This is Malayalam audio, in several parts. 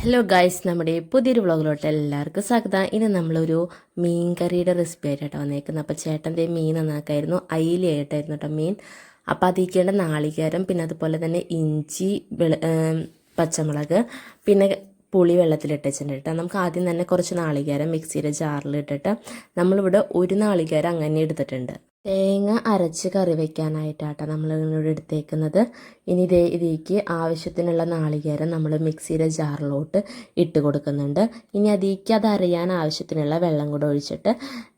ഹലോ ഗൈസ്, നമ്മുടെ പുതിയൊരു വ്ളോഗിലോട്ട് എല്ലാവർക്കും സ്വാഗതം. ഇനി നമ്മളൊരു മീൻ കറിയുടെ റെസിപ്പി ആയിട്ടാണ് വന്നേക്കുന്നത്. അപ്പോൾ ചേട്ടൻ്റെ മീൻ നന്നാക്കായിരുന്നു, അയിലയായിട്ടായിരുന്നു കേട്ടോ മീൻ. അപ്പോൾ അതിക്കേണ്ട നാളികേരം, പിന്നെ അതുപോലെ തന്നെ ഇഞ്ചി, പച്ചമുളക്, പിന്നെ പുളി വെള്ളത്തിലിട്ട് വെച്ചിട്ടുണ്ട് കേട്ടോ. നമുക്ക് ആദ്യം തന്നെ കുറച്ച് നാളികേരം മിക്സിയുടെ ജാറിലിട്ടിട്ട് നമ്മളിവിടെ ഒരു നാളികേരം അങ്ങനെ എടുത്തിട്ടുണ്ട്. തേങ്ങ അരച്ച് കറി വയ്ക്കാനായിട്ടാട്ടോ നമ്മളിവിടെ എടുത്തേക്കുന്നത്. ഇനി ഇതിലേക്ക് ആവശ്യത്തിനുള്ള നാളികേരം നമ്മൾ മിക്സിയുടെ ജാറിലോട്ട് ഇട്ട് കൊടുക്കുന്നുണ്ട്. ഇനി അതിലേക്ക് അത് അരയാൻ ആവശ്യത്തിനുള്ള വെള്ളം കൂടെ ഒഴിച്ചിട്ട്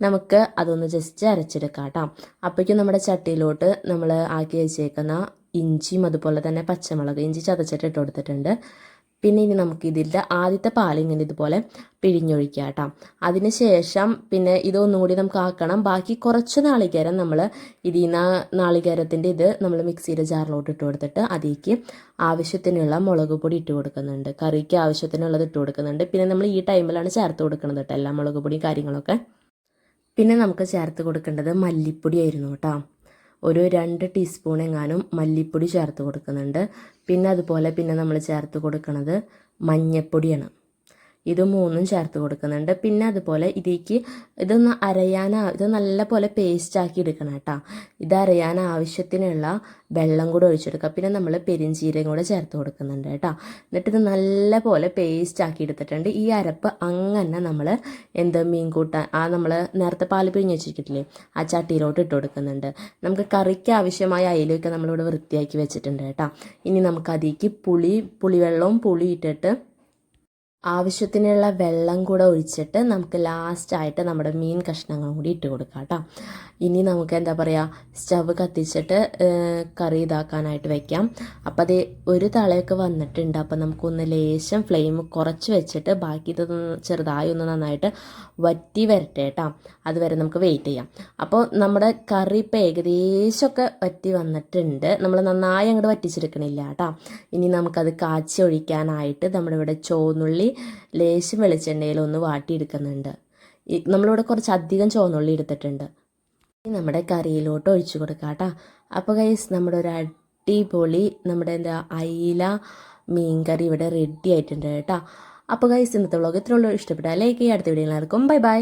നമുക്ക് അതൊന്ന് ജസ്റ്റ് അരച്ചെടുക്കാം കേട്ടോ. അപ്പോഴേക്കും നമ്മുടെ ചട്ടിയിലോട്ട് നമ്മൾ ആക്കി വെച്ചേക്കുന്ന ഇഞ്ചിയും അതുപോലെ തന്നെ പച്ചമുളക്, ഇഞ്ചി ചതച്ചിട്ട് ഇട്ട് കൊടുത്തിട്ടുണ്ട്. പിന്നെ ഇനി നമുക്ക് ഇതിൻ്റെ ആദ്യത്തെ പാലിങ്ങനെ ഇതുപോലെ പിഴിഞ്ഞൊഴിക്കുക കേട്ടോ. അതിന് ശേഷം പിന്നെ ഇതൊന്നുകൂടി നമുക്ക് ആക്കണം. ബാക്കി കുറച്ച് നാളികേരം നമ്മൾ നാളികേരത്തിൻ്റെ ഇത് നമ്മൾ മിക്സിയുടെ ജാറിലോട്ട് ഇട്ട് കൊടുത്തിട്ട് അതിലേക്ക് ആവശ്യത്തിനുള്ള മുളക് പൊടി ഇട്ട് കൊടുക്കുന്നുണ്ട്. കറിക്ക് ആവശ്യത്തിനുള്ളത് ഇട്ട് കൊടുക്കുന്നുണ്ട്. പിന്നെ നമ്മൾ ഈ ടൈമിലാണ് ചേർത്ത് കൊടുക്കുന്നത് കേട്ടോ, എല്ലാ മുളക് പൊടിയും കാര്യങ്ങളൊക്കെ. പിന്നെ നമുക്ക് ചേർത്ത് കൊടുക്കേണ്ടത് മല്ലിപ്പൊടി ആയിരുന്നു കേട്ടോ. ഒരു 2 ടീസ്പൂൺ എങ്ങാനും മല്ലിപ്പൊടി ചേർത്ത് കൊടുക്കുന്നുണ്ട്. പിന്നെ അതുപോലെ പിന്നെ നമ്മൾ ചേർത്ത് കൊടുക്കുന്നത് മഞ്ഞൾപ്പൊടിയാണ്. ഇത് 3ഉം ചേർത്ത് കൊടുക്കുന്നുണ്ട്. പിന്നെ അതുപോലെ ഇതിലേക്ക് ഇത് നല്ല പോലെ പേസ്റ്റാക്കി എടുക്കണം കേട്ടോ. ഇത് അരയാൻ ആവശ്യത്തിനുള്ള വെള്ളം കൂടെ ഒഴിച്ചെടുക്കുക. പിന്നെ നമ്മൾ പെരിഞ്ചീരകം കൂടെ ചേർത്ത് കൊടുക്കുന്നുണ്ട് കേട്ടോ. എന്നിട്ട് ഇത് നല്ല പോലെ പേസ്റ്റാക്കി എടുത്തിട്ടുണ്ട്. ഈ അരപ്പ് അങ്ങനെ നമ്മൾ മീൻ കൂട്ടാൻ നമ്മൾ നേരത്തെ പാല് പിഴിഞ്ഞ് വെച്ചിട്ടില്ലേ, ആ ചട്ടിയിലോട്ട് ഇട്ട് കൊടുക്കുന്നുണ്ട്. നമുക്ക് കറിക്ക് ആവശ്യമായ അയിലൊക്കെ നമ്മളിവിടെ വൃത്തിയാക്കി വെച്ചിട്ടുണ്ട് കേട്ടോ. ഇനി നമുക്ക് അതിലേക്ക് പുളിവെള്ളവും പുളി ഇട്ടിട്ട് ആവശ്യത്തിനുള്ള വെള്ളം കൂടെ ഒഴിച്ചിട്ട് നമുക്ക് ലാസ്റ്റായിട്ട് നമ്മുടെ മീൻ കഷ്ണങ്ങളും കൂടി ഇട്ട് കൊടുക്കാം കേട്ടോ. ഇനി നമുക്ക് സ്റ്റവ് കത്തിച്ചിട്ട് കറി ഇതാക്കാനായിട്ട് വെക്കാം. അപ്പോൾ അത് ഒരു തളയൊക്കെ വന്നിട്ടുണ്ട്. അപ്പോൾ നമുക്കൊന്ന് ലേശം ഫ്ലെയിം കുറച്ച് വെച്ചിട്ട് ബാക്കി ഇതൊന്ന് ചെറുതായി ഒന്ന് നന്നായിട്ട് വറ്റി വരട്ടെ കേട്ടോ. അതുവരെ നമുക്ക് വെയിറ്റ് ചെയ്യാം. അപ്പോൾ നമ്മുടെ കറി ഇപ്പോൾ ഏകദേശമൊക്കെ വറ്റി വന്നിട്ടുണ്ട്. നമ്മൾ നന്നായി അങ്ങോട്ട് വറ്റിച്ചെടുക്കണില്ല കേട്ടോ. ഇനി നമുക്കത് കാച്ചി ഒഴിക്കാനായിട്ട് നമ്മുടെ ഇവിടെ ചുവന്നുള്ളി ലേശം വെളിച്ചെണ്ണയിൽ ഒന്ന് വാട്ടിയെടുക്കുന്നുണ്ട്. നമ്മളിവിടെ കുറച്ച് അധികം ചുവന്നുള്ളി എടുത്തിട്ടുണ്ട്. നമ്മുടെ കറിയിലോട്ട് ഒഴിച്ചു കൊടുക്കാം കേട്ടോ. അപ്പോൾ ഗൈസ്, നമ്മുടെ ഒരു അടിപൊളി നമ്മുടെ അയില മീൻ കറി ഇവിടെ റെഡി ആയിട്ടുണ്ട് കേട്ടോ. അപ്പോൾ ഗൈസ്, ഇന്നത്തെ വ്ളോഗ് ഇത്രയുള്ളൂ. ഇഷ്ടപ്പെട്ടാൽ ലൈക്ക് ചെയ്യുക. അടുത്ത വീഡിയോയിൽ എല്ലാവർക്കും ബൈ ബൈ.